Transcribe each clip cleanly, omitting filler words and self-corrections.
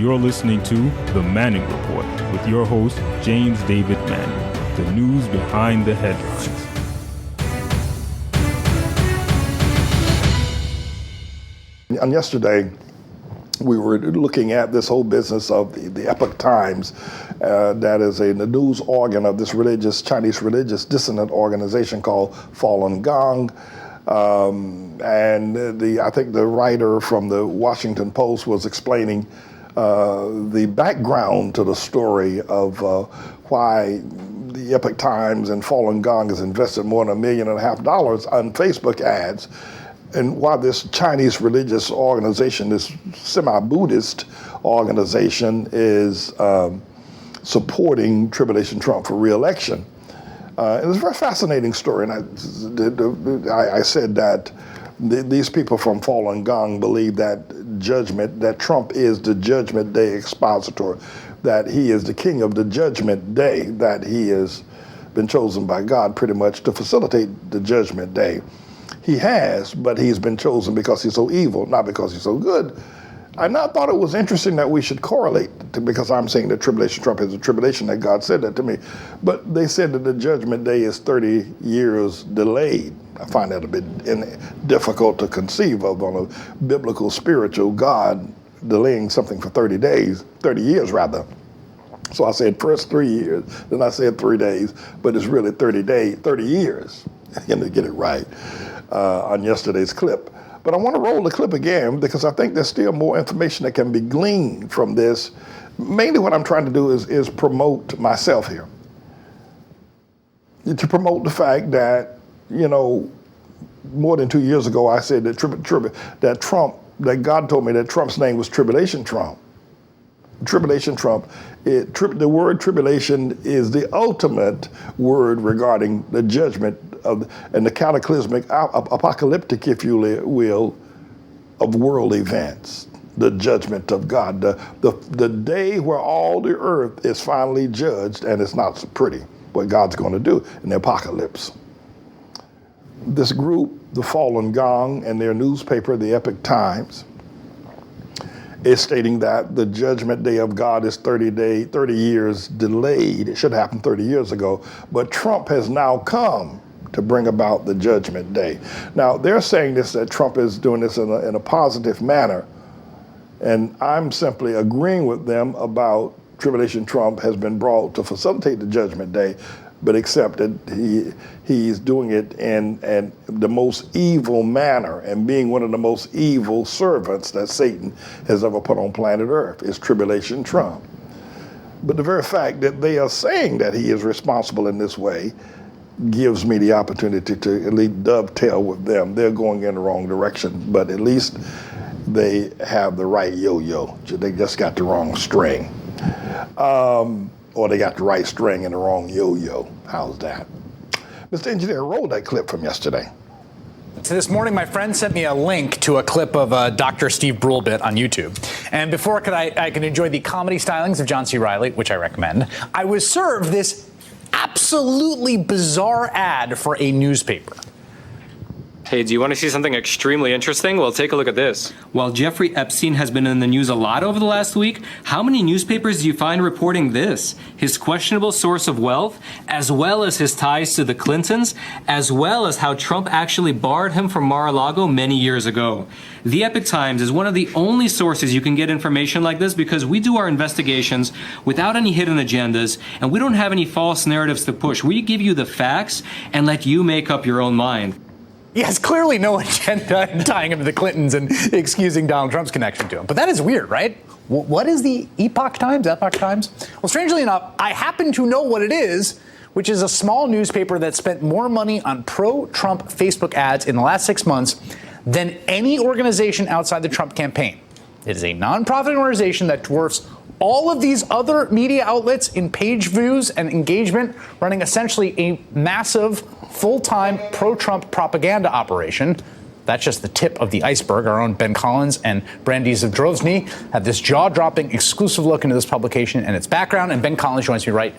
You're listening to The Manning Report with your host, James David Manning. The news behind the headlines. And yesterday, we were looking at this whole business of the Epoch Times, that is the news organ of this Chinese religious dissident organization called Falun Gong. I think the writer from the Washington Post was explaining the background to the story of why the Epoch Times and Falun Gong has invested more than $1.5 million on Facebook ads, and why this Chinese religious organization, this semi-Buddhist organization, is supporting Tribulation Trump for re-election. It was a very fascinating story, and I said that these people from Falun Gong believe that Trump is the Judgment Day expositor, that he is the king of the Judgment Day, that he has been chosen by God pretty much to facilitate the Judgment Day. He has, but he's been chosen because he's so evil, not because he's so good. I not thought it was interesting that we should correlate, because I'm saying that Tribulation Trump is a tribulation, that God said that to me. But they said that the Judgment Day is 30 years delayed. I find that a bit difficult to conceive of on a biblical, spiritual God delaying something for 30 years rather. So I said first 3 years, then I said 3 days, but it's really 30 years. To get it right on yesterday's clip. But I want to roll the clip again because I think there's still more information that can be gleaned from this. Mainly what I'm trying to do is promote myself here. To promote the fact that, more than 2 years ago, I said that that God told me that Trump's name was Tribulation Trump. Tribulation Trump. The word tribulation is the ultimate word regarding the judgment and the cataclysmic, apocalyptic, if you will, of world events. The judgment of God, the day where all the earth is finally judged, and it's not so pretty what God's going to do in the apocalypse. This group, the Falun Gong, and their newspaper, the Epoch Times, is stating that the Judgment Day of God is 30 years delayed. It should have happened 30 years ago, but Trump has now come to bring about the Judgment Day. Now, they're saying that Trump is doing this in a positive manner, and I'm simply agreeing with them about Tribulation Trump has been brought to facilitate the Judgment Day, but except that he's doing it in the most evil manner, and being one of the most evil servants that Satan has ever put on planet Earth is Tribulation Trump. But the very fact that they are saying that he is responsible in this way gives me the opportunity to at least dovetail with them. They're going in the wrong direction, but at least they have the right yo-yo. They just got the wrong string. Or they got the right string and the wrong yo-yo. How's that? Mr. Engineer, roll that clip from yesterday. So this morning, my friend sent me a link to a clip of Dr. Steve Brule bit on YouTube. And before I can enjoy the comedy stylings of John C. Reilly, which I recommend, I was served this absolutely bizarre ad for a newspaper. Hey, do you want to see something extremely interesting? Well, take a look at this. While Jeffrey Epstein has been in the news a lot over the last week, how many newspapers do you find reporting this? His questionable source of wealth, as well as his ties to the Clintons, as well as how Trump actually barred him from Mar-a-Lago many years ago. The Epoch Times is one of the only sources you can get information like this because we do our investigations without any hidden agendas, and we don't have any false narratives to push. We give you the facts and let you make up your own mind. He has clearly no agenda in tying him to the Clintons and excusing Donald Trump's connection to him. But that is weird, right? What is the Epoch Times? Well, strangely enough, I happen to know what it is, which is a small newspaper that spent more money on pro-Trump Facebook ads in the last 6 months than any organization outside the Trump campaign. It is a nonprofit organization that dwarfs all of these other media outlets in page views and engagement, running essentially a massive, full-time pro-Trump propaganda operation. That's just the tip of the iceberg. Our own Ben Collins and Brandy Zadrozny have this jaw-dropping exclusive look into this publication and its background, and Ben Collins joins me right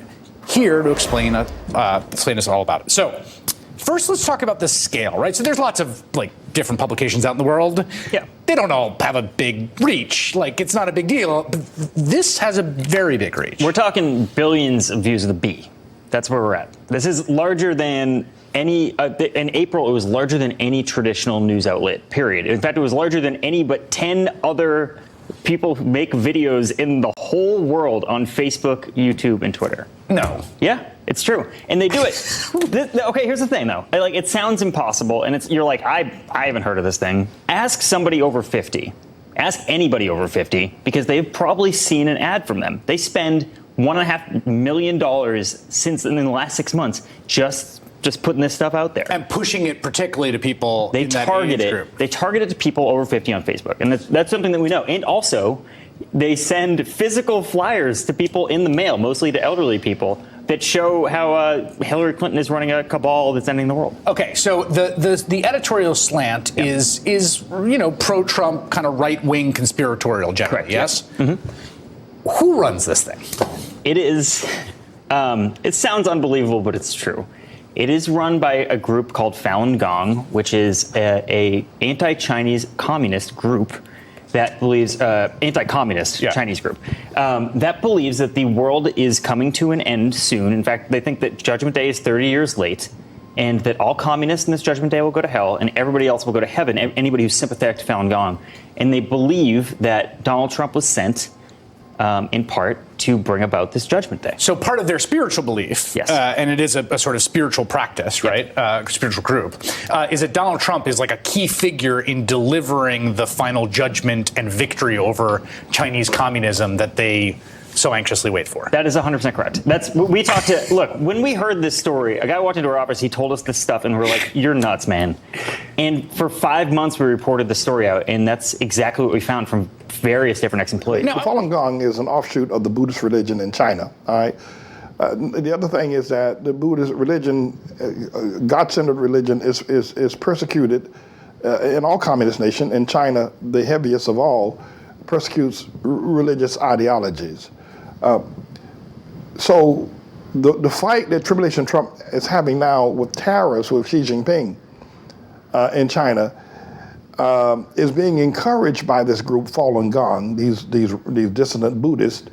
here to explain us all about it. So, First, let's talk about the scale, right? So there's lots of different publications out in the world. Yeah. They don't all have a big reach. It's not a big deal. But this has a very big reach. We're talking billions of views of the B. That's where we're at. This is larger than any, in April, it was larger than any traditional news outlet, period. In fact, it was larger than any but 10 other people who make videos in the whole world on Facebook, YouTube, and Twitter. No. Yeah, it's true. And they do it. Okay, here's the thing, though. It sounds impossible, and you're like, I haven't heard of this thing. Ask somebody over 50. Ask anybody over 50, because they've probably seen an ad from them. They spend $1.5 million in the last 6 months just putting this stuff out there. And pushing it particularly to people in that age group. They target it to people over 50 on Facebook. And that's something that we know. And also, they send physical flyers to people in the mail, mostly to elderly people, that show how Hillary Clinton is running a cabal that's ending the world. Okay, so the editorial slant is pro-Trump, kind of right-wing conspiratorial generally, correct, yes? Mm-hmm. Who runs this thing? It is, it sounds unbelievable, but it's true. It is run by a group called Falun Gong, which is a anti-Chinese communist group that believes, anti-communist Chinese group, that believes that the world is coming to an end soon. In fact, they think that Judgment Day is 30 years late, and that all communists in this Judgment Day will go to hell, and everybody else will go to heaven, anybody who's sympathetic to Falun Gong. And they believe that Donald Trump was sent in part to bring about this Judgment Day. So part of their spiritual belief, yes. And it is a sort of spiritual practice, right? Spiritual group, is that Donald Trump is like a key figure in delivering the final judgment and victory over Chinese communism that they so anxiously wait for. That is 100% correct. Look, when we heard this story, a guy walked into our office, he told us this stuff, and we're like, you're nuts, man. And for 5 months, we reported the story out, and that's exactly what we found from various different ex-employees. Now, Falun Gong is an offshoot of the Buddhist religion in China, all right? The other thing is that the Buddhist religion, God-centered religion, is persecuted in all communist nations. In China, the heaviest of all, persecutes religious ideologies. So the fight that Tribulation Trump is having now with terrorists, with Xi Jinping in China, is being encouraged by this group, Falun Gong, these dissident Buddhists,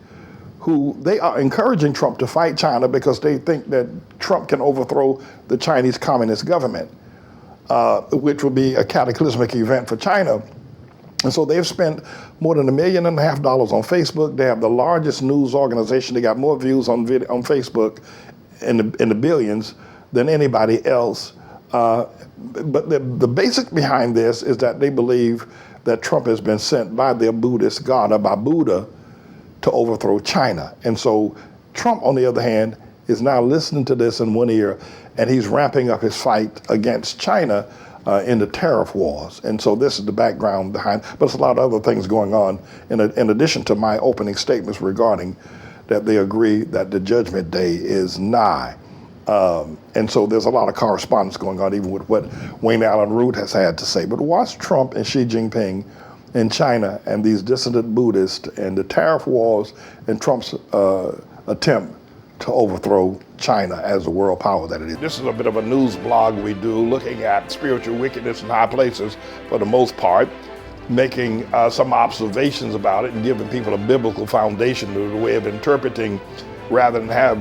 who they are encouraging Trump to fight China because they think that Trump can overthrow the Chinese Communist government, which will be a cataclysmic event for China. And so they've spent more than $1.5 million on Facebook. They have the largest news organization. They got more views on Facebook in the billions than anybody else. But the basic behind this is that they believe that Trump has been sent by their Buddhist god, or by Buddha, to overthrow China. And so Trump, on the other hand, is now listening to this in one ear, and he's ramping up his fight against China in the tariff wars. And so this is the background behind, but there's a lot of other things going on in addition to my opening statements regarding that they agree that the Judgment Day is nigh. And so there's a lot of correspondence going on even with what Wayne Allen Root has had to say. But watch Trump and Xi Jinping in China and these dissident Buddhists and the tariff wars and Trump's attempt to overthrow China as the world power that it is. This is a bit of a news blog we do looking at spiritual wickedness in high places for the most part, making some observations about it and giving people a biblical foundation to the way of interpreting rather than have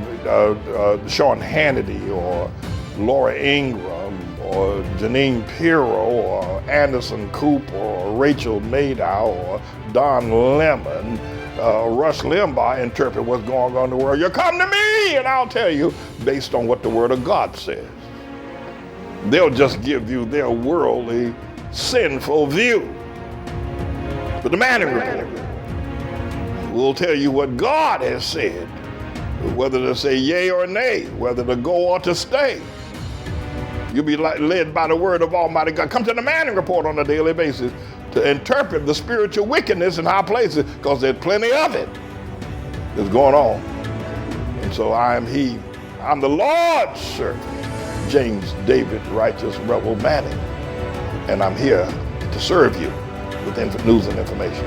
Sean Hannity or Laura Ingraham or Janine Pirro or Anderson Cooper or Rachel Maddow or Don Lemon, Rush Limbaugh interpret what's going on in the world. You come to me and I'll tell you based on what the Word of God says. They'll just give you their worldly, sinful view. But the Manning Report will tell you what God has said, whether to say yea or nay, whether to go or to stay. You'll be led by the word of Almighty God. Come to the Manning Report on a daily basis to interpret the spiritual wickedness in high places, because there's plenty of it that's going on. And so I'm the Lord's servant, James David Righteous Rebel Manning, and I'm here to serve you with news and information.